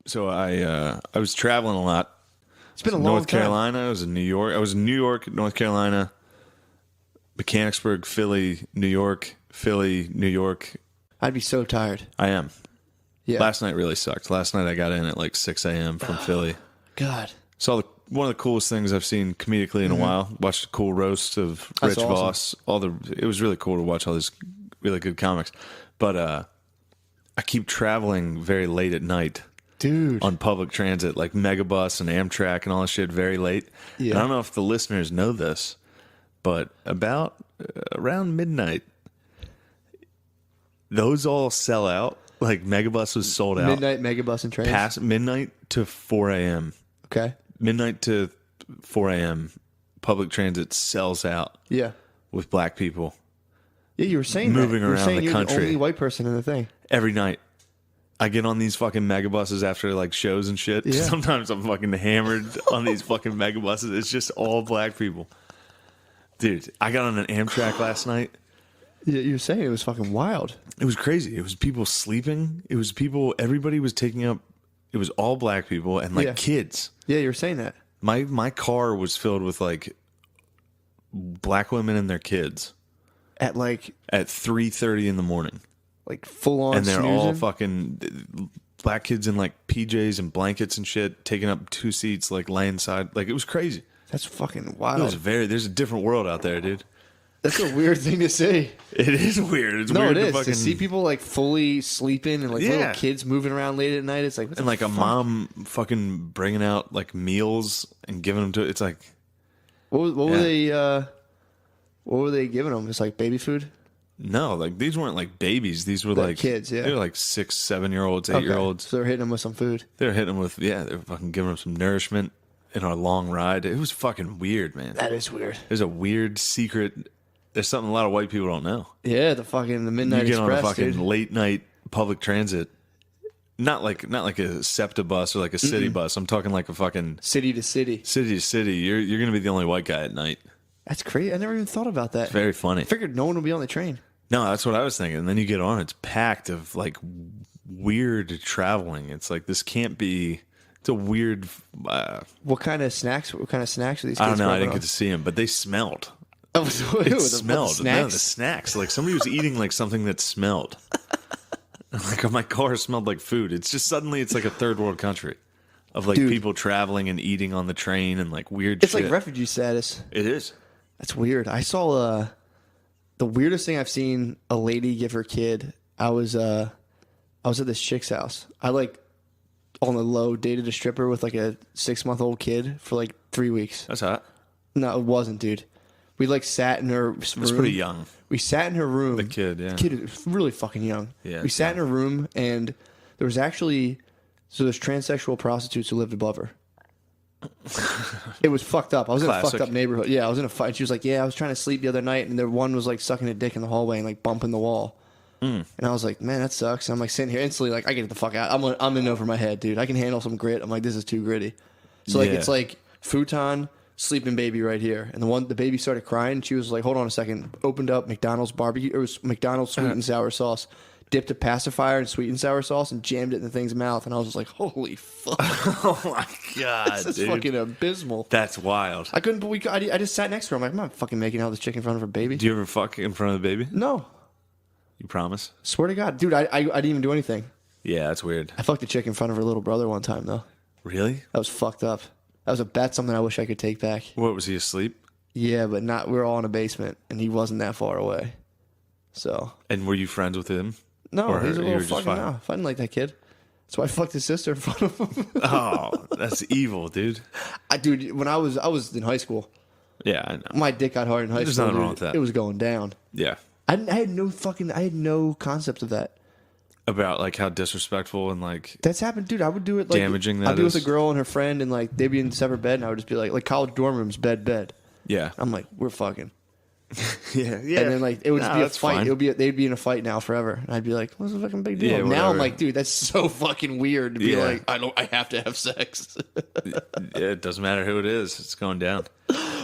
So I was traveling a lot. It's been a long North time. Carolina. I was in New York. I was in New York, North Carolina, Mechanicsburg, Philly, New York, Philly, New York. I'd be so tired. I am. Yeah. Last night really sucked. Last night I got in at like 6 a.m. from Philly. God. Saw one of the coolest things I've seen comedically in a while. Watched a cool roast of That's Rich awesome. Voss. It was really cool to watch all these really good comics. But I keep traveling very late at night. Dude. On public transit, like Megabus and Amtrak and all that shit, very late. Yeah. And I don't know if the listeners know this, but about around midnight, those all sell out. Like Megabus was sold out. Midnight megabus and trains. Past midnight to 4 a.m. Okay. Midnight to 4 a.m. Public transit sells out Yeah. with black people Yeah, you were saying Moving that. You were around saying the you're country. the only white person in the thing. every night. I get on these fucking megabuses after like shows and shit. Yeah. Sometimes I'm fucking hammered on these fucking megabuses. It's just all black people. Dude, I got on an Amtrak last night. Yeah, you were saying it was fucking wild. It was crazy. It was people sleeping. It was people, everybody was taking up, it was all black people and like Yeah. kids. Yeah, you were saying that. My car was filled with like black women and their kids At like at 3:30 in the morning. full on And they're snoozing. all fucking black kids in like PJs and blankets and shit, taking up 2 seats, like laying side. Like it was crazy. That's fucking It wild. was there's a different world out there, dude. That's a weird thing to say. It is weird. It's No, weird it is. to fucking To see people like fully sleeping and like Yeah. little kids moving around late at night, it's like, what and the like a fuck? mom fucking bringing out like meals and giving them to it's like What Yeah. were they giving them? Just like baby food? no, like these weren't like babies. These were They're like kids, yeah. They were like 6, 7-year-olds, Okay. 8-year-olds. So they're hitting them with some food. They were hitting them with they were fucking giving them some nourishment in our long ride. It was fucking weird, man. That is weird. There's a weird secret. There's something a lot of white people don't know. Yeah, the Midnight You get on a Express, fucking dude. late night public transit, not like a SEPTA bus or like a city bus. I'm talking like a fucking City to city. city to city. You're gonna be the only white guy at night. That's crazy. I never even thought about that. Very funny. I figured no one would be on the train. No, that's what I was thinking. And then you get on, it's packed of like weird traveling. It's like this can't be. It's a weird. What kind of snacks? What kind of snacks are these? I don't kids know. I grabbing didn't on? get to see them, but they smelled. Oh, It the smelled. snacks? No, the snacks. Like somebody was eating like something that smelled. Like my car smelled like food. It's just suddenly it's like a third world country of like Dude. people traveling and eating on the train and like weird It's shit. like refugee status. It is. That's weird. I saw the weirdest thing I've seen a lady give her kid. I was at this chick's house. I like on the low dated a stripper with like a 6-month-old kid for like 3 weeks. That's hot. No, it wasn't, dude. We like sat in her room. It's pretty young. We sat in her room. The kid, yeah. The kid is really fucking young. Yeah, We sat in her room and there was actually there's transsexual prostitutes who lived above her. It was fucked up. I was in a Classic. fucked up neighborhood. Yeah, I was in a fight. She was like, "Yeah, I was trying to sleep the other night, and the one was like sucking a dick in the hallway and like bumping the wall." And I was like, "Man, that sucks." And I'm like sitting here instantly, like, I get the fuck out. I'm in over my head, dude. I can handle some grit. I'm like, this is too gritty. So like, Yeah. it's like futon, sleeping baby right here, and the baby started crying. She was like, "Hold on a second." Opened up McDonald's barbecue. It was McDonald's sweet and sour sauce. Dipped a pacifier in sweet and sour sauce and jammed it in the thing's mouth. And I was just like, "Holy fuck, Oh my god, this is dude. fucking abysmal." That's wild. I couldn't. But I just sat next to her. I'm like, I'm not fucking making out with this chick in front of her baby. Do you ever fuck in front of the baby? No, You promise? swear to God, dude. I didn't even do anything. Yeah, that's weird. I fucked a chick in front of her little brother one time though. Really? That was fucked up. That's something I wish I could take back. What, was he asleep? Yeah, but not. We were all in a basement, and he wasn't that far away. So And were you friends with him? no, Or he's a you little were just fucking fine? no. I didn't like that kid. So I fucked his sister in front of him. Oh, that's evil, dude. Dude, when I was in high school, Yeah, I know. my dick got hard in high There's school. nothing dude. wrong with that. It was going down. Yeah. I had no concept of that. About like how disrespectful and like That's happened, dude. I would do it like Damaging I'd that be with is. a girl and her friend, and like they'd be in separate bed, and I would just be like college dorm rooms, bed. yeah. I'm like, we're fucking. Yeah, yeah. And then like it would just be a that's fight. fine. It would be they'd be in a fight now forever. And I'd be like, what's the fucking big deal? Yeah, now I'm whatever. like, dude, that's so fucking weird to be Yeah. like, I have to have sex. Yeah, it doesn't matter who it is. It's going down.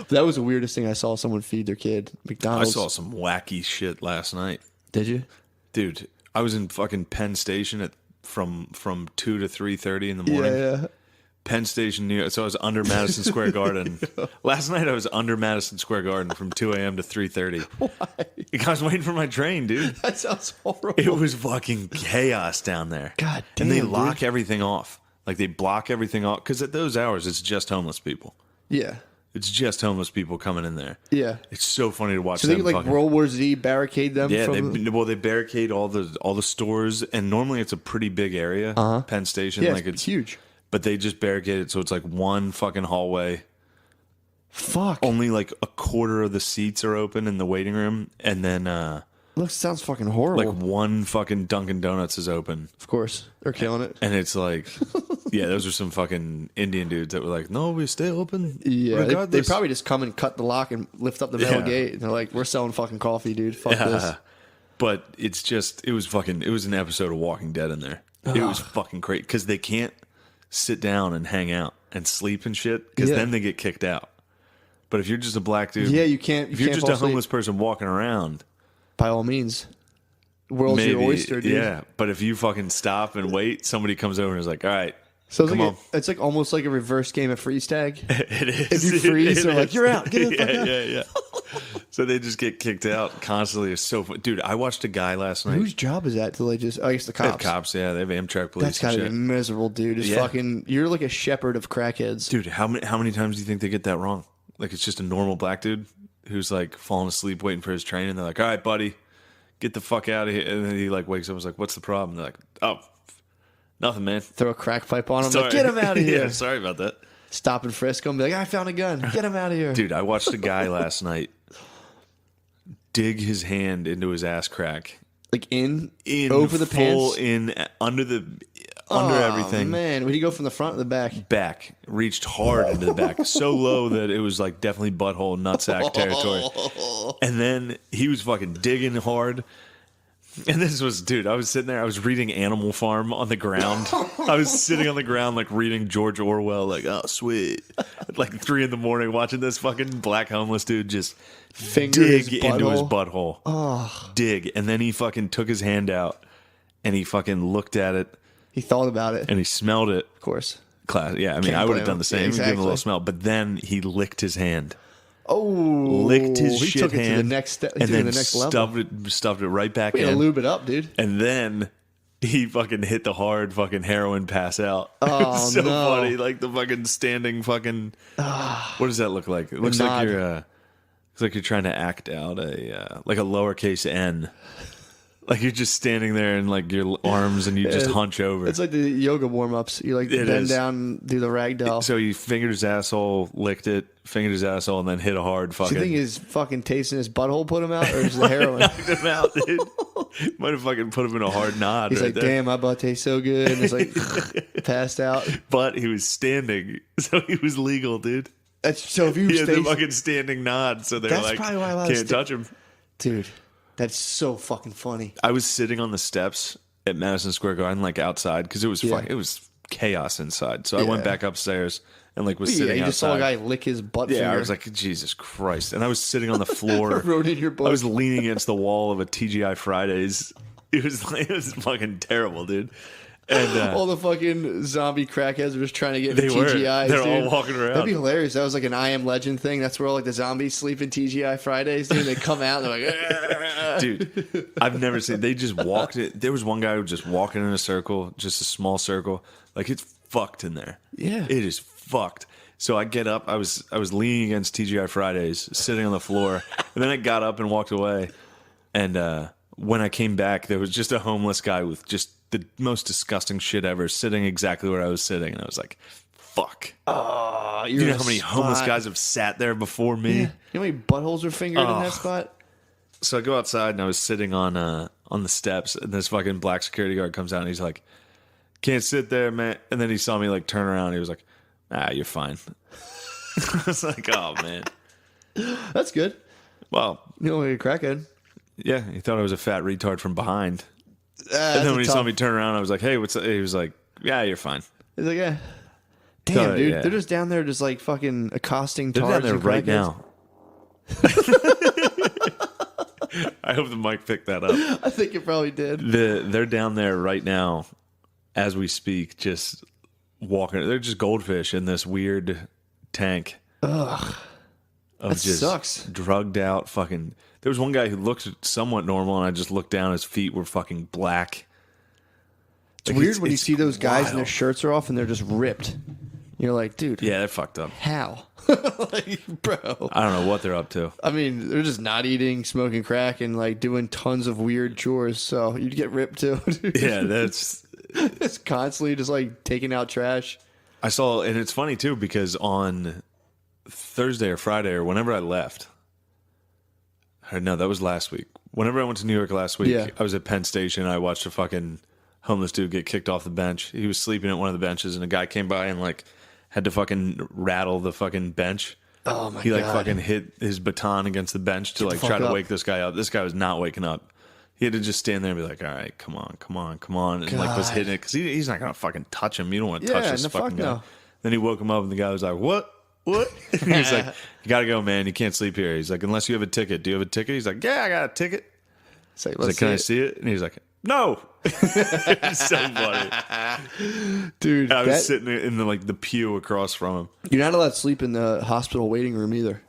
That was the weirdest thing I saw someone feed their kid. I McDonald's. saw some wacky shit last night. Did you? Dude, I was in fucking Penn Station at from 2 to 3:30 in the morning. Yeah. Penn Station, New York. So I was under Madison Square Garden. Last night I was under Madison Square Garden from 2 a.m. to 3:30. Why? I was waiting for my train, dude. That sounds horrible. It was fucking chaos down there. God damn, and they dude. lock everything off. Like they block everything off because at those hours it's just homeless people. Yeah. It's just homeless people coming in there. Yeah. It's so funny to watch. So they them like fucking, World War Z barricade them. yeah. From... They barricade all the stores, and normally it's a pretty big area. Penn Station, Yeah, like it's huge. But they just barricade it, so it's like one fucking hallway. Fuck. Only like a quarter of the seats are open in the waiting room, and then Sounds fucking horrible. like one fucking Dunkin' Donuts is open. Of course, they're killing it. And it's like, yeah, those are some fucking Indian dudes that were like, no, we stay open. Yeah, they regardless. probably just come and cut the lock and lift up the metal Yeah. gate. And they're like, we're selling fucking coffee, dude. Fuck this. But it's just, it was an episode of Walking Dead in there. It was fucking great because they can't sit down and hang out and sleep and shit because Yeah. then they get kicked out. But if you're just a black dude, Yeah, you can't. if You you're can't just a fall asleep. homeless person walking around, By all means. World's maybe, your oyster, dude. yeah. But if you fucking stop and wait, somebody comes over and is like, all right, So it's come like on. it's like almost like a reverse game of freeze tag. It is. If you freeze, It they're like, is. "You're out. Get the fuck out." Yeah. So they just get kicked out constantly. It's so fun. Dude, I watched a guy last night. Whose job is that to like just? I guess the They have cops. cops, yeah. They have Amtrak police That's and gotta shit. be miserable, dude. It's Yeah. fucking. You're like a shepherd of crackheads. Dude, how many times do you think they get that wrong? Like it's just a normal black dude who's like falling asleep waiting for his train, and they're like, "All right, buddy, get the fuck out of here." And then he like wakes up and is like, "What's the problem?" They're like, "Oh, nothing, man. Throw a crack pipe on him. Sorry. Like, get him out of here. Yeah, sorry about that." Stop and frisk him. Be like, I found a gun. Get him out of here. Dude, I watched a guy last night dig his hand into his ass crack. Like in Over the pants. Under everything. Man, would he go from the front or the back? Back, reached hard into the back, so low that it was like definitely butthole nutsack territory. And then he was fucking digging hard. And this was, dude, I was sitting there, I was reading Animal Farm on the ground. I was sitting on the ground, like reading George Orwell, like, oh, sweet. At like 3 a.m, watching this fucking black homeless dude just Finger his dig into his butthole. butthole. Dig. And then he fucking took his hand out and he fucking looked at it He thought about it. and he smelled it. Of course. Class. Yeah, I mean, Can't I would blame have done him. the same. Yeah, Give him a little exactly. smell. But then he licked his hand. Oh, Licked his he shit took it hand. to the next step. And to then the next level. stuffed it right back We gotta in. lube it up, dude. And then he fucking hit the hard fucking heroin pass out. Oh, It was so no. funny. Like the fucking standing fucking. What does that look like? It looks nod. like looks like you're trying to act out like a lowercase n. Like you're just standing there and like your arms and you just hunch over. It's like the yoga warm ups. You like It bend is. down, and do the ragdoll. So he fingered his asshole, licked it, fingered his asshole, and then hit a hard Do fucking. you think his fucking taste in his butthole put him out, or is the heroin? knocked him out, dude. Might have fucking put him in a hard nod. He's right like, there. damn, my butt tastes so good. And it's like passed out. But he was standing, so he was legal, dude. That's so if you He had stay, the fucking standing nod, so they're That's like, probably why a lot of can't sta- touch him. dude, that's so fucking funny. I was sitting on the steps at Madison Square Garden, like outside, because it was Yeah. it was chaos inside. So I went Yeah. back upstairs and like was Yeah, sitting you just saw a outside. guy lick his butt. Yeah, finger. I was like, Jesus Christ. And I was sitting on the floor. wrote in your book. I was leaning against the wall of a TGI Fridays. It was fucking terrible, dude. And all the fucking zombie crackheads were just trying to get They into were. TGIs. They're dude. all walking around. That'd be hilarious. That was like an I Am Legend thing. That's where all like the zombies sleep in TGI Fridays. Dude, they come out and they're like, dude, I've never seen. They just walked it. There was one guy who was just walking in a circle, just a small circle. Like it's fucked in there. Yeah. it is fucked. So I get up. I was leaning against TGI Fridays, sitting on the floor, and then I got up and walked away. And when I came back, there was just a homeless guy with just the most disgusting shit ever, sitting exactly where I was sitting, and I was like, "Fuck." oh, You know how many homeless guys have sat there before me? Yeah. You know how many buttholes are fingered in that spot? So I go outside and I was sitting on the steps, and this fucking black security guard comes out and he's like, "Can't sit there, man." And then he saw me like turn around. And he was like, "Ah, you're fine." I was like, "Oh man." That's good. Well, You know, like a crackhead. yeah, he thought I was a fat retard from behind. And That's then when he saw tough. me turn around, I was like, "Hey, what's up?" He was like, "Yeah, you're fine." He's like, yeah. Damn, dude. yeah. They're just down there just like fucking accosting They're tards down there and right crackheads. now. I hope the mic picked that up. I think it probably did. They're down there right now, as we speak, just walking. They're just goldfish in this weird tank. Ugh. Of That just sucks. drugged out fucking. There was one guy who looked somewhat normal, and I just looked down. His feet were fucking black. It's weird when you see those guys and their shirts are off and they're just ripped. You're like, dude. Yeah, they're fucked up. How? Like, bro. I don't know what they're up to. I mean, they're just not eating, smoking crack, and like doing tons of weird chores. So you'd get ripped too. Dude. Yeah, that's. It's constantly just like taking out trash. I saw, and it's funny too because on Thursday or Friday or whenever I left, or no, that was last week. Whenever I went to New York last week, Yeah. I was at Penn Station. I watched a fucking homeless dude get kicked off the bench. He was sleeping at one of the benches, and a guy came by and like had to fucking rattle the fucking bench. Oh my god! He like fucking hit his baton against the bench to like try to wake this guy up. This guy was not waking up. He had to just stand there and be like, "All right, come on, and like was hitting it because he's not gonna fucking touch him. You don't want to touch this fucking guy." No. Then he woke him up, and the guy was like, "What? What?" And he's like, "You gotta go, man. You can't sleep here." He's like, "Unless you have a ticket. Do you have a ticket?" He's like, "Yeah, I got a ticket." It's like, He's like, "Can I see it?" And he's like, "No." It's so funny, dude. and I was sitting in the pew across from him. You're not allowed to sleep in the hospital waiting room either.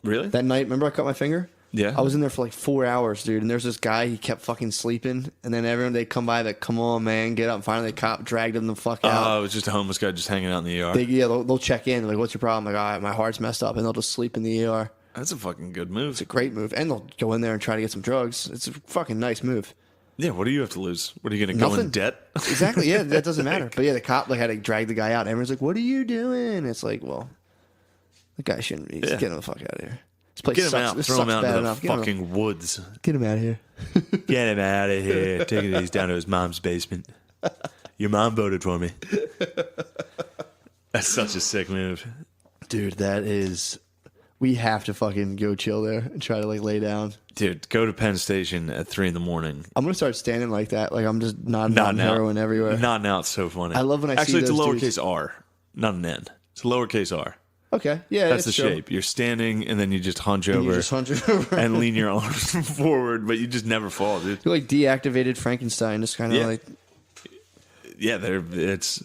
Really? That night, remember I cut my finger? Yeah. I was in there for like 4 hours, dude. And there's this guy, he kept fucking sleeping. And then everyone, they come by, like, come on, man, get up. And finally, the cop dragged him the fuck out. Oh, it was just a homeless guy just hanging out in the ER. They'll check in. Like, what's your problem? Like, all right, my heart's messed up. And they'll just sleep in the ER. That's a fucking good move. It's a great move. And they'll go in there and try to get some drugs. It's a fucking nice move. Yeah, what do you have to lose? What are you going to go in debt? Exactly. Yeah, that doesn't matter. But yeah, the cop like had to drag the guy out. Everyone's like, "What are you doing?" It's like, well, the guy shouldn't be. Get him the fuck out of here. This place Get him sucks. out. This Throw him sucks out bad into the enough. fucking woods. Get him out of here. Get him out of here. Taking these down to his mom's basement. Your mom voted for me. That's such a sick move. Dude, that is. We have to fucking go chill there and try to like lay down. Dude, go to Penn Station at 3 a.m. I'm gonna start standing like that. Like I'm just nodding Nodding out. heroin everywhere. Nodding out's so funny. I love when I Actually, see it's a those lowercase dudes. r, not an N. It's a lowercase r. Okay, yeah, That's the it's chill. shape. You're standing and then you just hunch And over you just hunch over. and lean your arms forward, but you just never fall, dude. You're like deactivated Frankenstein, just kind of Yeah. like. Yeah, it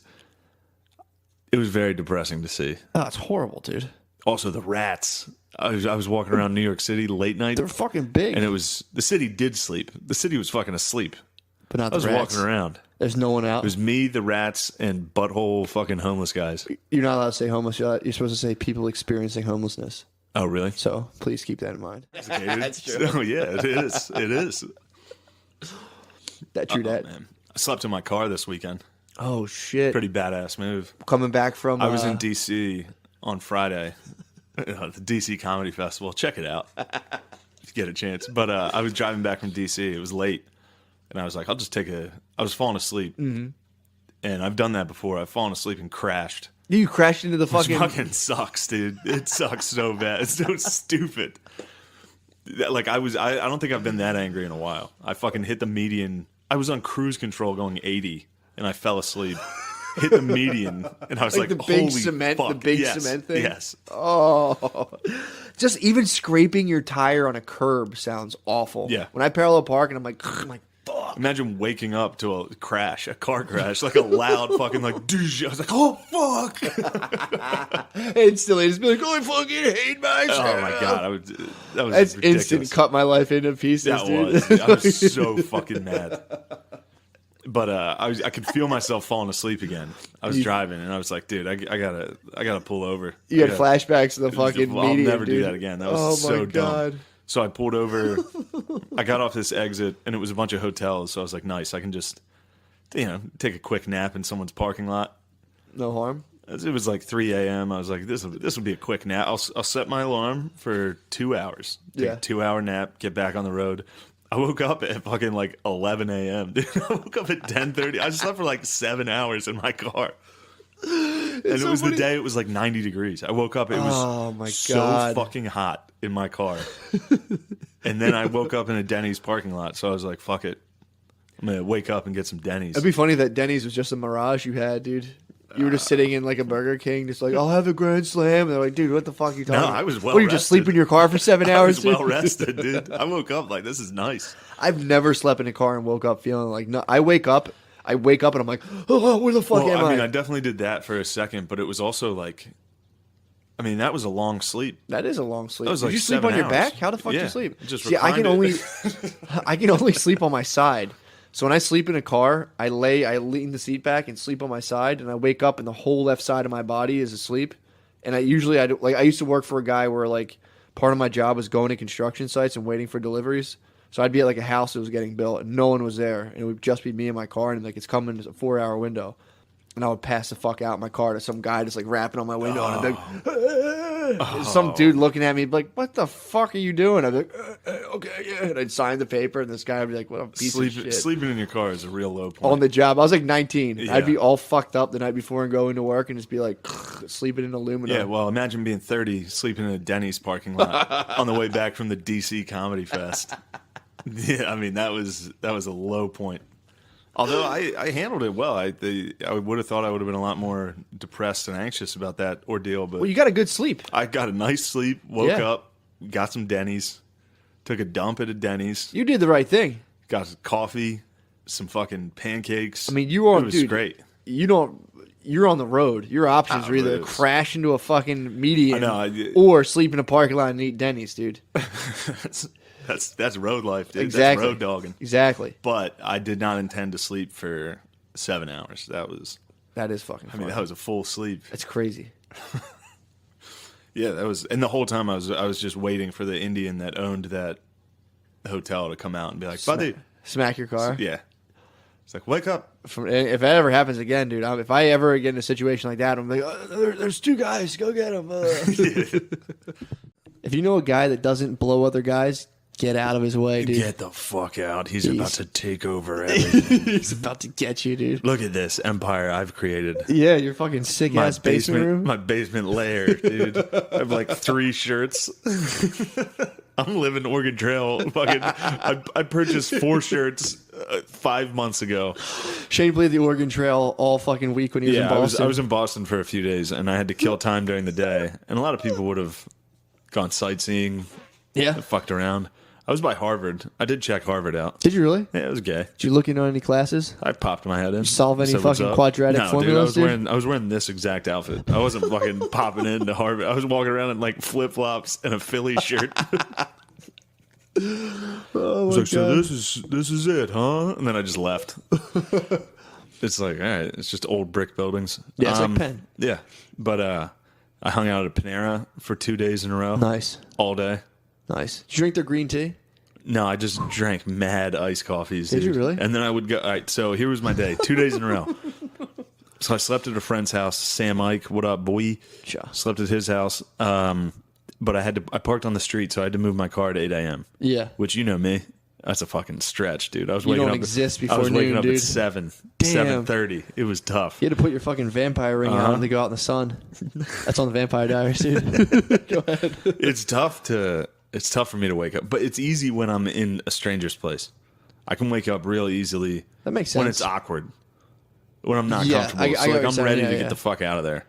was very depressing to see. Oh, it's horrible, dude. Also, the rats. I was walking around New York City late night. They're fucking big, And the city did sleep. The city was fucking asleep. but not I was the rats. walking around. There's no one out. It was me, the rats, and butthole fucking homeless guys. You're not allowed to say homeless. You're supposed to say people experiencing homelessness. Oh, really? So please keep that in mind. That's true. Oh, yeah, it is. It is. That true that. Man. I slept in my car this weekend. Oh shit! Pretty badass move. Coming back from. I was in D.C. on Friday. The D.C. Comedy Festival. Check it out if you get a chance. But I was driving back from D.C. It was late. And I was like, I was falling asleep. Mm-hmm. And I've done that before. I've fallen asleep and crashed. You crashed into the Which fucking. fucking sucks, dude. It sucks so bad. It's so stupid. Like I don't think I've been that angry in a while. I fucking hit the median. I was on cruise control going 80 and I fell asleep. Hit the median and I was like, the big holy cement, fuck. the big Yes, cement thing. Yes. Oh, just even scraping your tire on a curb sounds awful. Yeah. When I parallel park and I'm like, fuck. Imagine waking up to a car crash, like a loud fucking like douche. I was like, oh fuck. Instantly, just be like, oh, I fucking hate myself. Oh my god, that was That's ridiculous. instant. Cut my life into pieces, That dude. was. I was so fucking mad. But I could feel myself falling asleep again. I was driving and I was like, dude, I gotta pull over. You had flashbacks to the fucking I'll median, never dude. do that again. That was oh so my god. dumb. So I pulled over. I got off this exit and it was a bunch of hotels. So I was like, nice. I can just, take a quick nap in someone's parking lot. No harm. It was like 3 a.m. I was like, this will be a quick nap. I'll set my alarm for 2 hours. Take a 2-hour nap. Get back on the road. I woke up at fucking like 11 a.m. Dude, I woke up at 10:30. I slept for like 7 hours in my car. And it was the day it was like 90 degrees. I woke up. It was so fucking hot in my car. And then I woke up in a Denny's parking lot. So I was like, fuck it. I'm going to wake up and get some Denny's. It'd be funny that Denny's was just a mirage you had, dude. You were just sitting in like a Burger King, just like, I'll have a Grand Slam. And they're like, dude, what the fuck are you talking about? I was well What, you just sleep in your car for 7 hours? I was well rested, dude. I woke up like, this is nice. I've never slept in a car and woke up feeling like, no. I wake up, I wake up and I'm like, oh, where the fuck Well, am I I? mean, I definitely did that for a second, but it was also like, I mean, that was a long sleep. That is a long sleep. That was Did like you sleep 7 on your hours. back? How the fuck do Yeah, you sleep? just See, I can only reclined I can only sleep on my side. So when I sleep in a car, I lean the seat back and sleep on my side, and I wake up and the whole left side of my body is asleep. And I used to work for a guy where like part of my job was going to construction sites and waiting for deliveries. So I'd be at like a house that was getting built and no one was there, and it would just be me and my car, and like it's coming as a 4-hour window. And I would pass the fuck out in my car to some guy just like rapping on my window, and I'd be like, some dude looking at me like, "What the fuck are you doing?" I'd be like, "Okay, yeah," and I'd sign the paper, and this guy would be like, "What a piece of shit." Sleeping in your car is a real low point. On the job, I was like 19. Yeah. I'd be all fucked up the night before and going to work, and just be like sleeping in aluminum. Yeah, well, imagine being 30, sleeping in a Denny's parking lot on the way back from the DC Comedy Fest. Yeah, I mean that was a low point. Although I handled it well. I would have thought I would have been a lot more depressed and anxious about that ordeal, but Well, you got a good sleep. I got a nice sleep, woke Yeah. up, got some Denny's, took a dump at a Denny's, You did the right thing. got some coffee, some fucking pancakes. I mean, you were it was dude, great. You're on the road. Your options were either it was- crash into a fucking median I know, or sleep in a parking lot and eat Denny's, dude. That's road life, dude. Exactly. That's road dogging. Exactly. But I did not intend to sleep for 7 hours. That is fucking I funny. mean, that was a full sleep. That's crazy. Yeah, that was, and the whole time I was just waiting for the Indian that owned that hotel to come out and be like, buddy, Smack your car. yeah. It's like, wake up. If that ever happens again, dude, if I ever get in a situation like that, I'm like, there's 2 guys, go get them. If you know a guy that doesn't blow other guys, get out of his way, dude. Get the fuck out. He's about to take over everything. He's about to get you, dude. Look at this empire I've created. Yeah, your fucking sick ass basement room. My basement lair, dude. I have like 3 shirts. I'm living Oregon Trail. Fucking, I purchased 4 shirts 5 months ago. Shane played the Oregon Trail all fucking week when he was in Yeah, Boston. I was in Boston for a few days, and I had to kill time during the day. And a lot of people would have gone sightseeing, yeah. fucked around. I was by Harvard. I did check Harvard out. Did you really? Yeah, it was gay. Did you look into any classes? I popped my head in. Solve any Said, "What's fucking up?" quadratic no, formulas, dude, I was wearing this exact outfit. I wasn't fucking popping into Harvard. I was walking around in like flip flops and a Philly shirt. Oh I was like, so this is it, huh? And then I just left. It's like, all right, it's just old brick buildings. Yeah, it's like Penn. Yeah, but I hung out at Panera for 2 days in a row. Nice. All day. Nice. Did you drink their green tea? No, I just drank mad iced coffees. Did you dude. really? And then I would go. All right, so here was my day. 2 days in a row. So I slept at a friend's house, Sam Ike. What up, boy? Sure. Slept at his house. But I parked on the street, so I had to move my car at 8 a.m. Yeah. Which, you know me, that's a fucking stretch, dude. I was You waking don't up. exist I before was waking noon, up dude. at 7, Damn. 7:30. It was tough. You had to put your fucking vampire ring Uh-huh. on to go out in the sun. That's on the Vampire Diaries, dude. Go ahead. It's tough for me to wake up, but it's easy when I'm in a stranger's place. I can wake up real easily. That makes When sense. it's awkward. When I'm not Yeah, comfortable. I get So what like you're I'm saying. ready Yeah, to yeah. get the fuck out of there.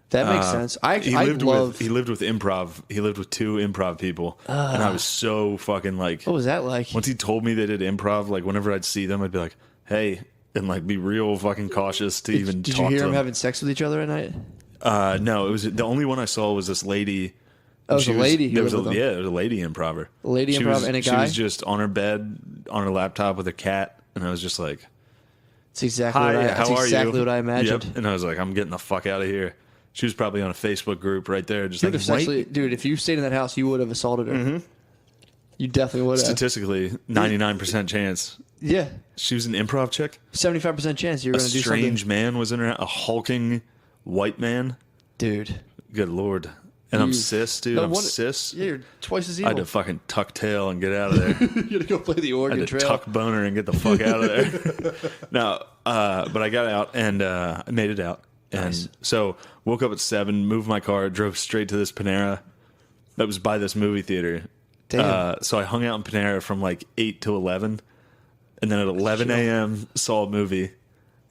That makes sense. I love. He lived with improv. He lived with 2 improv people, and I was so fucking like. What was that like? Once he told me they did improv, like whenever I'd see them, I'd be like, "Hey," and like be real fucking cautious to even Did talk you hear to them them. having sex with each other at night? No, it was the only one I saw was this lady. Oh, it was She a lady who there was lived with them. yeah, there was a lady improver. A lady She improv was- and a She guy? was just on her bed on her laptop with a cat, and I was just like, It's exactly "Hi, what how are exactly you?" what I imagined. Yep. And I was like, "I'm getting the fuck out of here." She was probably on a Facebook group right there, just Dude, like, if you stayed in that house, you would have assaulted her. Mm-hmm. You definitely would have. statistically, 99% chance. Yeah, She was an improv chick. 75% chance you were A going to do strange something. man was in her. A hulking white man. Dude. Good lord. And I'm You- cis, dude. No I'm wonder- cis. Yeah, you're twice as I evil. had to fucking tuck tail and get out of there. You're going to go play the I Oregon had to Trail. tuck boner and get the fuck out of there. No, but I got out and I made it out. And Nice. so woke up at 7, moved my car, drove straight to this Panera that was by this movie theater. Damn. So I hung out in Panera from like 8 to 11. And then at 11 a.m. saw a movie.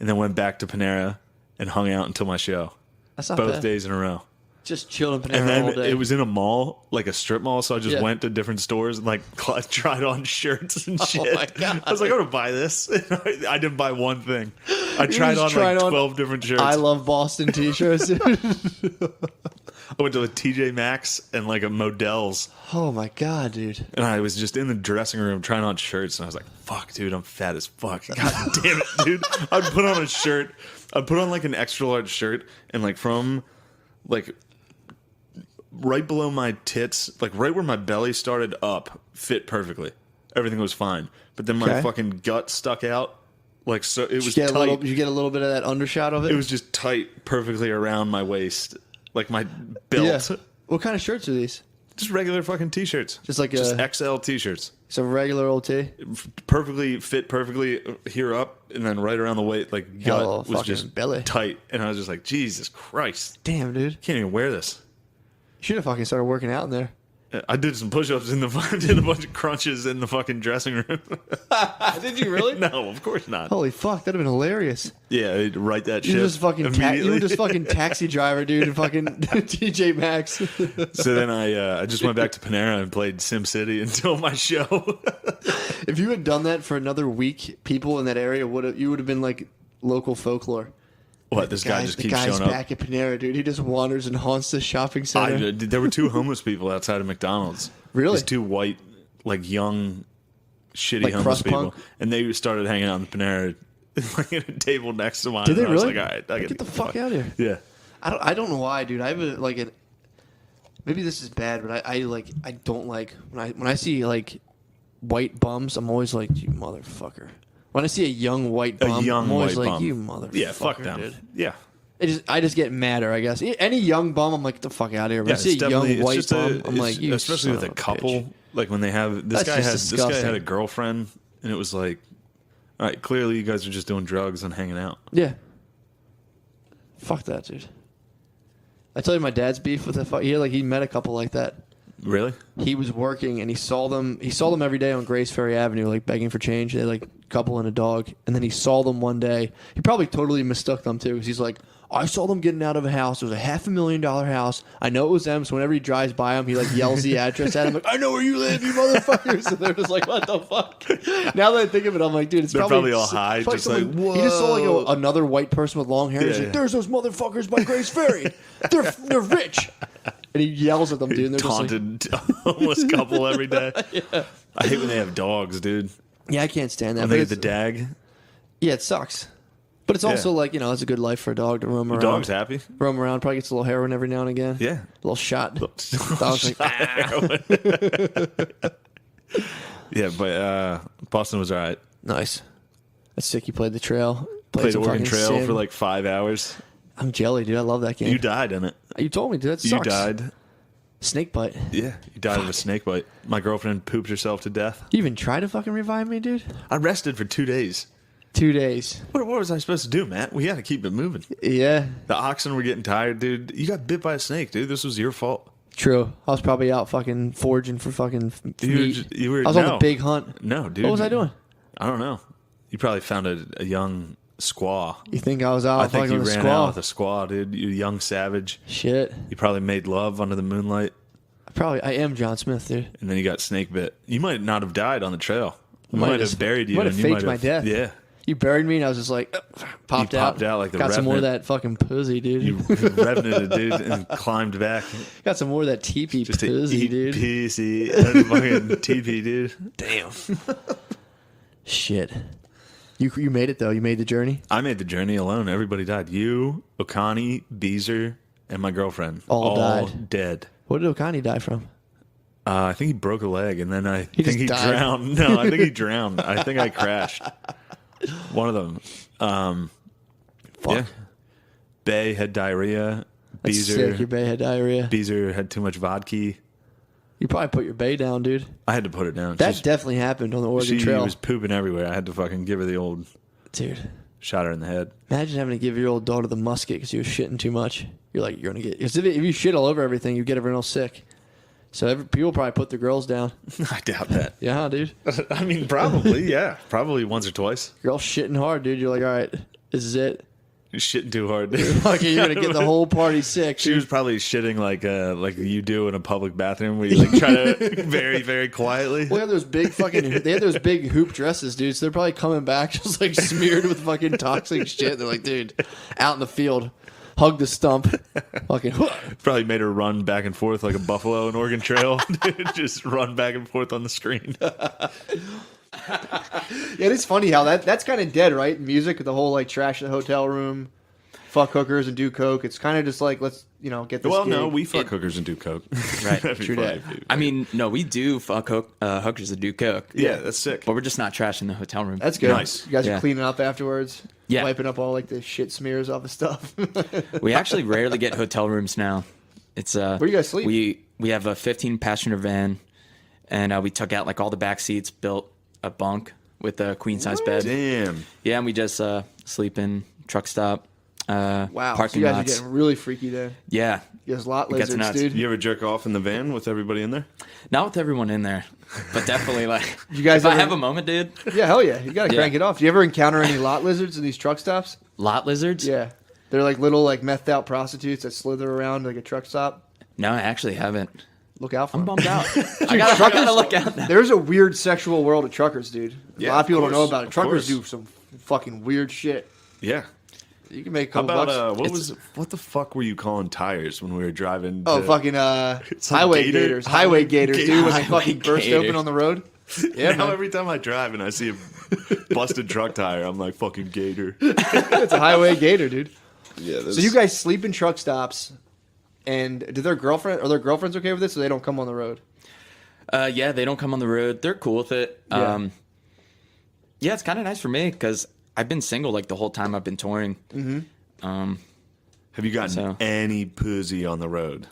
And then went back to Panera and hung out until my show. That's not Both bad. days in a row. Just chilling Panera And then all day. it was in a mall, like a strip mall. So I just Yeah. went to different stores and like tried on shirts and shit. Oh my God. I was like, I'm gonna buy this. I didn't buy one thing. I tried on just tried like on 12 different shirts. I love Boston t-shirts. I went to a TJ Maxx and like a Modell's, Oh my God, dude. and I was just in the dressing room trying on shirts, and I was like, "Fuck, dude, I'm fat as fuck. God damn it, dude." I'd put on a shirt. I'd put on like an extra large shirt, and like from like right below my tits, like right where my belly started up, fit perfectly. Everything was fine, but then my Okay. fucking gut stuck out. Like so, it was Did tight. you get a little bit of that undershot of it? It was just tight, perfectly around my waist, like my belt. Yeah. What kind of shirts are these? Just regular fucking t-shirts. Just like just a- XL t-shirts. It's a regular old tee. Perfectly fit, perfectly here up, and then right around the waist, like Hello, gut was fucking just belly. tight, and I was just like, Jesus Christ, Damn, dude. can't even wear this. You should have fucking started working out in there. I did some push-ups in the did a bunch of crunches in the fucking dressing room. Did you really? No, of course not. Holy fuck, that'd have been hilarious. Yeah, I'd write that You shit were just fucking immediately. you were just fucking taxi driver, dude, and fucking TJ Maxx. So then I just went back to Panera and played SimCity until my show. If you had done that for another week, people in that area would have been like local folklore. What, this guy just keeps showing The up? guy's back at Panera, dude. He just wanders and haunts the shopping center. There were two homeless people outside of McDonald's. Really? These two white, like young, shitty Like homeless crust people, punk? and they started hanging out in Panera, like at a table next to mine. Did they and I was really? like, all right, I gotta Get the fuck out of here. Yeah. I don't know why, dude. I have a like an. Maybe this is bad, but I don't like when I see like white bums. I'm always like, you motherfucker. When I see a young white bum, young I'm always white like, bum. you motherfucker. Yeah, fuck them. Dude. Yeah. I just get madder, I guess. Any young bum, I'm like, get the fuck out of here. When Yeah, I see it's a definitely- young it's white just a- bum, I'm like, it's- you especially son with a of couple, bitch. like when they have That's just this guy had disgusting. a girlfriend, and it was like, all right, clearly you guys are just doing drugs and hanging out. Yeah. Fuck that, dude. I tell you, my dad's beef with the he met a couple like that. Really? He was working and he saw them every day on Grace Ferry Avenue, like begging for change. They had like a couple and a dog, and then he saw them one day. He probably totally mistook them too, because he's like, I saw them getting out of a house. It was a $500,000 house. I know it was them. So whenever he drives by them, he like yells the address at him, like, I know where you live, you motherfuckers. And they're just like, what the fuck? Now that I think of it, I'm like, dude, it's They're probably all high, it's probably just like, someone- He just saw like whoa. another white person with long hair. He's Yeah, like, yeah. there's those motherfuckers by Grace Ferry. They're rich. And he yells at them, dude. And they're just like, Taunted homeless couple every day. I hate when they have dogs, dude. yeah, I can't stand that. When But they get the it's- dag. Yeah, it sucks. But it's also like, it's a good life for a dog to roam around. Dog's happy. Roam around, probably gets a little heroin every now and again. Yeah. A little shot. Dog's like, Yeah, but Boston was all right. nice. That's sick. You played the trail. Played some Oregon fucking Trail sim. for like 5 hours. I'm jelly, dude. I love that game. You died in it. You told me, dude. That You sucks. died. Snake bite. Yeah, you died of a snake bite. My girlfriend pooped herself to death. You even tried to fucking revive me, dude? I rested for 2 days. 2 days. What was I supposed to do, Matt? We got to keep it moving. Yeah, The oxen were getting tired, dude. You got bit by a snake, dude. This was your fault. true. I was probably out fucking foraging for fucking meat. You were I was on no. the big hunt. No, dude. What was I doing? I don't know. You probably found a young squaw. You think I was out I think fucking you with a ran squaw? out with a squaw, dude. You young savage. Shit. You probably made love under the moonlight, I am John Smith, dude. and then you got snake bit. You might not have died on the trail. We Might might have have- buried you. might have and you faked my death. Yeah. You buried me, and I was just like, popped out. popped out like the Got some more of Revenant. that fucking pussy, dude. You revenanted, dude, and climbed back. Got some more of that teepee Just to pussy, eat dude. PC. That's fucking TP, dude. Damn. Shit. You made it though. You made the journey. I made the journey alone. Everybody died. You, Okani, Beezer, and my girlfriend. All died. dead. What did Okani die from? I think he broke a leg, and then I just think he died. drowned. No, I think he drowned. I think I crashed. One of them. Fuck. Yeah. Bay had diarrhea. That's sick. Your bay had diarrhea. Beezer had too much vodka. You probably put your bay down, dude. I had to put it down. That definitely happened on the Oregon She Trail. was pooping everywhere. I had to fucking give her the old Dude, shot her in the head. imagine having to give your old daughter the musket because you was shitting too much. You're like, you're going to get... Because if you shit all over everything, you get everyone else sick. So people probably put their girls down. I doubt that. Yeah, dude. I mean, probably, yeah. Probably once or twice. You're all shitting hard, dude. You're like, all right, this is it. shitting too hard. Fucking, you're gonna get the whole party sick. She was probably shitting like you do in a public bathroom where you like try to very, very quietly. Well, they had those big hoop dresses, dude. So they're probably coming back just like smeared with fucking toxic shit. They're like, dude, out in the field, hug the stump, fucking. Probably made her run back and forth like a buffalo in Oregon Trail. Dude, just run back and forth on the screen. Yeah, it's funny how that's kind of dead, right? Music, the whole like trash the hotel room, fuck hookers and do coke. It's kind of just like let's get this. Well, gig. no, we fuck hookers and do coke. Right. True that. I mean, no, we do fuck hookers that do coke. Yeah, that's sick. But we're just not trashing the hotel room. That's good. Nice. You guys Yeah. are cleaning up afterwards. Yeah. Wiping up all like the shit smears off the stuff. We actually rarely get hotel rooms now. It's Where do you guys sleep? We have a 15-passenger van, and we took out like all the back seats, built a bunk with a queen size bed. Damn. Yeah, and we just sleep in truck stop. Wow. So Parking you guys lots. are getting really freaky then. Yeah, You guys lot It gets lizards, nuts. dude. You ever jerk off in the van with everybody in there? not with everyone in there, but definitely like. You guys if I ever- have a moment, dude. Yeah, hell yeah. You gotta Yeah. crank it off. Do you ever encounter any lot lizards in these truck stops? Lot lizards? Yeah. They're like little like methed out prostitutes that slither around like a truck stop. No, I actually haven't. Look out for I'm them. bummed out. I gotta look out now. There's a weird sexual world of truckers, dude. Yeah, a lot of people of don't know course, about it. of Truckers course. do some fucking weird shit. Yeah. You can make a How couple about bucks. what the fuck were you calling tires when we were driving? Oh, to- fucking Some highway gator? gators. Highway gators, dude, when they Highway fucking burst gators. open on the road. Yeah, now man. every time I drive and I see a busted truck tire, I'm like fucking gator. It's a highway gator, dude. Yeah. So you guys sleep in truck stops, and are their girlfriends okay with this, so they don't come on the road? Yeah, they don't come on the road. They're cool with it. Yeah. Yeah, it's kind of nice for me because I've been single like the whole time I've been touring. Have you gotten So- any pussy on the road?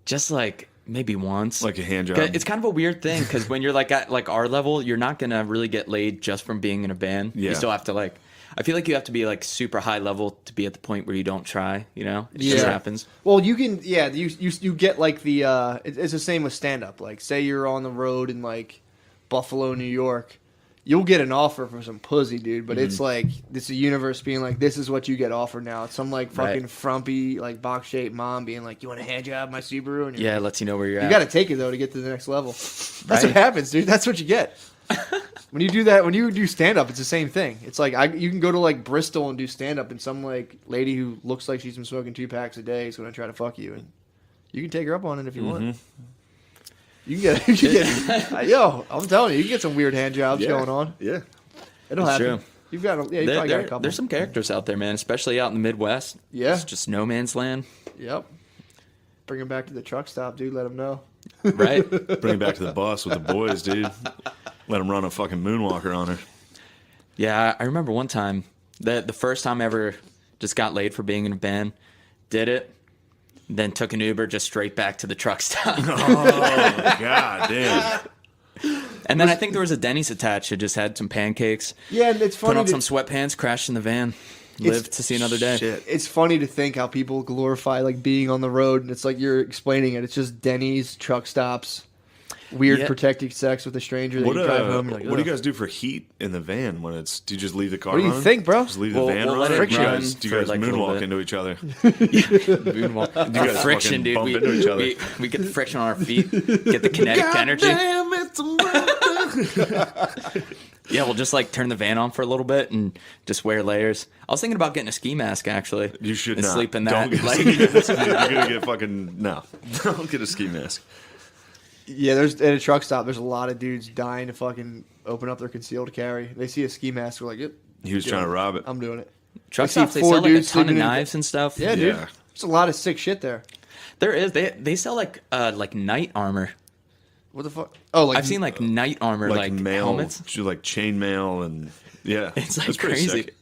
Just like maybe once. Like a hand job? It's kind of a weird thing because when you're like at like our level, you're not gonna really get laid just from being in a band. Yeah. You still have to like. I feel like you have to be like super high level to be at the point where you don't try. You know, it just Yeah. happens. Well, you can, yeah. You get like the. It's the same with stand up. Like, say you're on the road in like Buffalo, New York, you'll get an offer for some pussy, dude. But it's like it's a universe being like, this is what you get offered now. It's some like fucking Right. frumpy like box shaped mom being like, you want a hand job my Subaru? And you're Yeah, it lets you know where you're You at. got to take it though to get to the next level. That's Right. what happens, dude. That's what you get. When you do that, when you do stand up, it's the same thing. It's like you can go to like Bristol and do stand up, and some like lady who looks like she's been smoking 2 packs a day is going to try to fuck you, and you can take her up on it if you want. You can get, yo, I'm telling you, you can get some weird hand jobs going on. Yeah. It'll It's happen. true. You've got, you probably got a couple. There's some characters out there, man, especially out in the Midwest. Yeah. It's just no man's land, Yep. Bring them back to the truck stop, dude. Let them know. right? Bring it back to the bus with the boys, dude. Let them run a fucking moonwalker on her. Yeah, I remember one time, the first time I ever just got laid for being in a band, did it, then took an Uber just straight back to the truck stop. Oh, god damn. And then I think there was a Denny's attached. I just had some pancakes, Yeah, and it's put funny. on some sweatpants, crashed in the van, lived to see another day. Shit. It's funny to think how people glorify like being on the road, and it's like you're explaining it. It's just Denny's, truck stops, weird Yeah. protected sex with a stranger that What, you drive home. You're like, what do you "Ugh." guys do for heat in the van when it's? Do you just leave the car? What do you running? think, bro? Just leave We'll- the van we'll let running. it Do you run guys, do you for, guys like, a little moonwalk bit. into each other? Moonwalk. You guys Friction, fucking dude. bump into each other. We get the friction on our feet, get the kinetic energy. Damn, it's Yeah, we'll just like turn the van on for a little bit and just wear layers. I was thinking about getting a ski mask actually. You should and not. sleep in that. Don't get a Like- ski mask. You're gonna get fucking no. Don't get a ski mask. Yeah, there's at a truck stop. There's a lot of dudes dying to fucking open up their concealed carry. They see a ski mask, they're like, "Yep, He was trying to rob it. I'm doing it." Truck I see stops, they 4 sell like a dudes ton of sleeping in- knives and stuff. Yeah, dude. Yeah. There's a lot of sick shit there. There is. They sell like night armor. What the fuck? Oh, like I've seen like night armor like mail, helmets. like chain mail, and yeah, It's like that's pretty crazy. sick.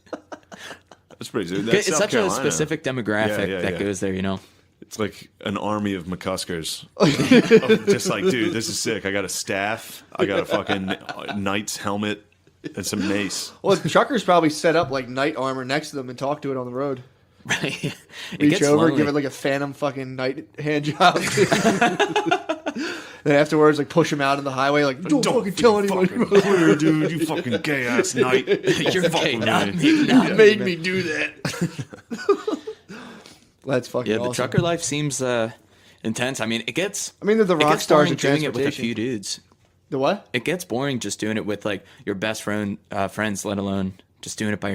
That's pretty sick. That's It's South such Carolina. a specific demographic Yeah, that yeah. goes there, you know. It's like an army of McCuskers. Of just like, dude, this is sick. I got a staff. I got a fucking knight's helmet and some mace. well, truckers probably set up like night armor next to them and talk to it on the road. Right. It Reach gets over, lonely. give it like a phantom fucking night hand job. Then afterwards, like push him out on the highway, like don't fucking tell anyone. Fucking queer, dude, you fucking gay ass knight. You're gay, not me. You made me do that. That's fucking Yeah, awesome. the trucker life seems intense. I mean, it gets. I mean, they're the it rock gets stars boring of doing it with a transportation. few dudes. The what? It gets boring just doing it with like your best friends, let alone just doing it by yourself.